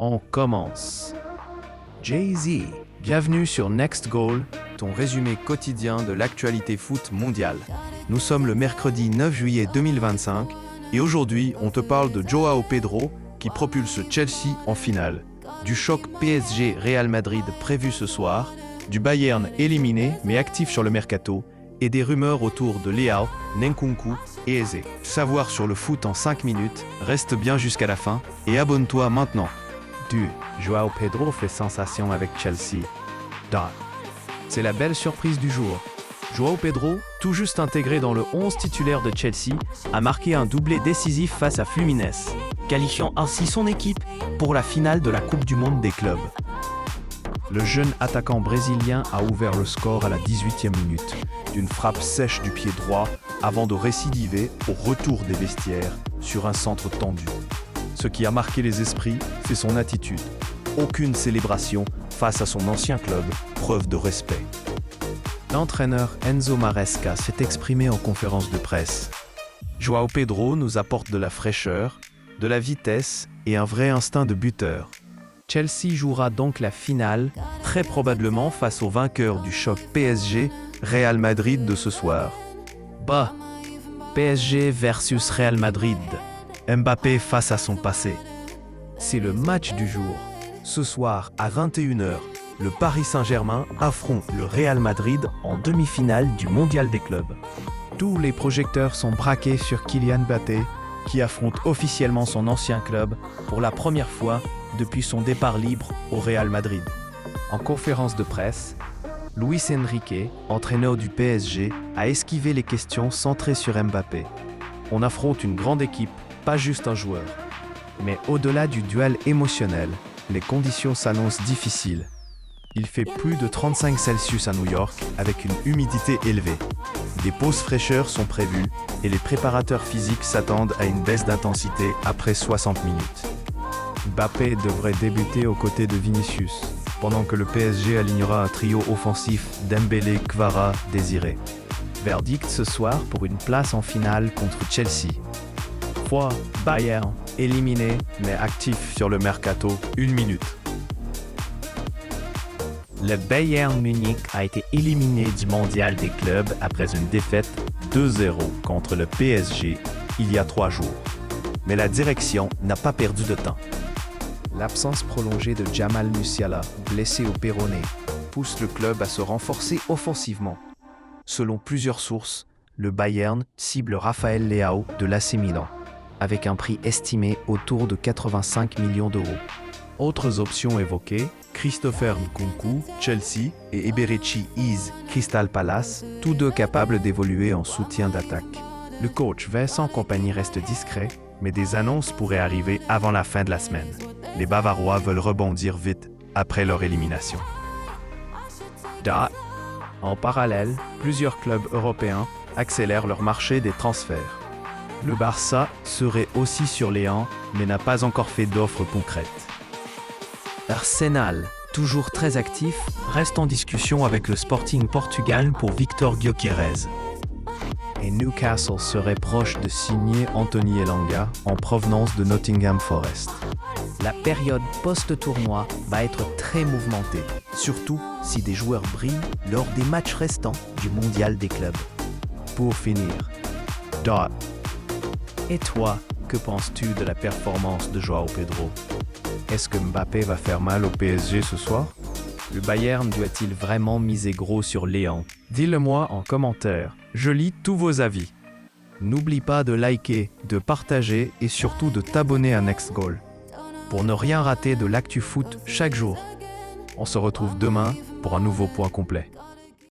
On commence. Jay-Z, bienvenue sur Next Goal, ton résumé quotidien de l'actualité foot mondiale. Nous sommes le mercredi 9 juillet 2025 et aujourd'hui on te parle de Joao Pedro qui propulse Chelsea en finale, du choc PSG-Real Madrid prévu ce soir, du Bayern éliminé mais actif sur le mercato et des rumeurs autour de Leao, Nkunku et Eze. Savoir sur le foot en 5 minutes, reste bien jusqu'à la fin et abonne-toi maintenant. Joao Pedro fait sensation avec Chelsea. C'est la belle surprise du jour. Joao Pedro, tout juste intégré dans le 11 titulaire de Chelsea, a marqué un doublé décisif face à Fluminense, qualifiant ainsi son équipe pour la finale de la Coupe du Monde des clubs. Le jeune attaquant brésilien a ouvert le score à la 18e minute, d'une frappe sèche du pied droit avant de récidiver au retour des vestiaires sur un centre tendu. Ce qui a marqué les esprits, c'est son attitude. Aucune célébration face à son ancien club, preuve de respect. L'entraîneur Enzo Maresca s'est exprimé en conférence de presse. Joao Pedro nous apporte de la fraîcheur, de la vitesse et un vrai instinct de buteur. Chelsea jouera donc la finale, très probablement face au vainqueur du choc PSG-Real Madrid de ce soir. PSG versus Real Madrid. Mbappé face à son passé. C'est le match du jour. Ce soir, à 21h, le Paris Saint-Germain affronte le Real Madrid en demi-finale du Mondial des clubs. Tous les projecteurs sont braqués sur Kylian Mbappé, qui affronte officiellement son ancien club pour la première fois depuis son départ libre au Real Madrid. En conférence de presse, Luis Enrique, entraîneur du PSG, a esquivé les questions centrées sur Mbappé. On affronte une grande équipe, pas juste un joueur. Mais au-delà du duel émotionnel, les conditions s'annoncent difficiles. Il fait plus de 35 Celsius à New York avec une humidité élevée. Des pauses fraîcheurs sont prévues et les préparateurs physiques s'attendent à une baisse d'intensité après 60 minutes. Mbappé devrait débuter aux côtés de Vinicius, pendant que le PSG alignera un trio offensif Dembélé, Kvara, Désiré. Verdict ce soir pour une place en finale contre Chelsea. Bayern, éliminé mais actif sur le mercato, 1 minute. Le Bayern Munich a été éliminé du Mondial des clubs après une défaite 2-0 contre le PSG il y a 3 jours. Mais la direction n'a pas perdu de temps. L'absence prolongée de Jamal Musiala, blessé au péroné, pousse le club à se renforcer offensivement. Selon plusieurs sources, le Bayern cible Raphaël Leao de l'AC Milan, avec un prix estimé autour de 85 millions d'euros. Autres options évoquées, Christopher Nkunku, Chelsea et Eberechi Eze, Crystal Palace, tous deux capables d'évoluer en soutien d'attaque. Le coach Vincent Kompany reste discret, mais des annonces pourraient arriver avant la fin de la semaine. Les Bavarois veulent rebondir vite après leur élimination. En parallèle, plusieurs clubs européens accélèrent leur marché des transferts. Le Barça serait aussi sur les rangs, mais n'a pas encore fait d'offres concrètes. Arsenal, toujours très actif, reste en discussion avec le Sporting Portugal pour Victor Gyökeres. Et Newcastle serait proche de signer Anthony Elanga en provenance de Nottingham Forest. La période post-tournoi va être très mouvementée, surtout si des joueurs brillent lors des matchs restants du Mondial des clubs. Pour finir, et toi, que penses-tu de la performance de Joao Pedro? Est-ce que Mbappé va faire mal au PSG ce soir? Le Bayern doit-il vraiment miser gros sur Léon? Dis-le-moi en commentaire, je lis tous vos avis. N'oublie pas de liker, de partager et surtout de t'abonner à Next Goal pour ne rien rater de l'actu foot chaque jour. On se retrouve demain pour un nouveau point complet.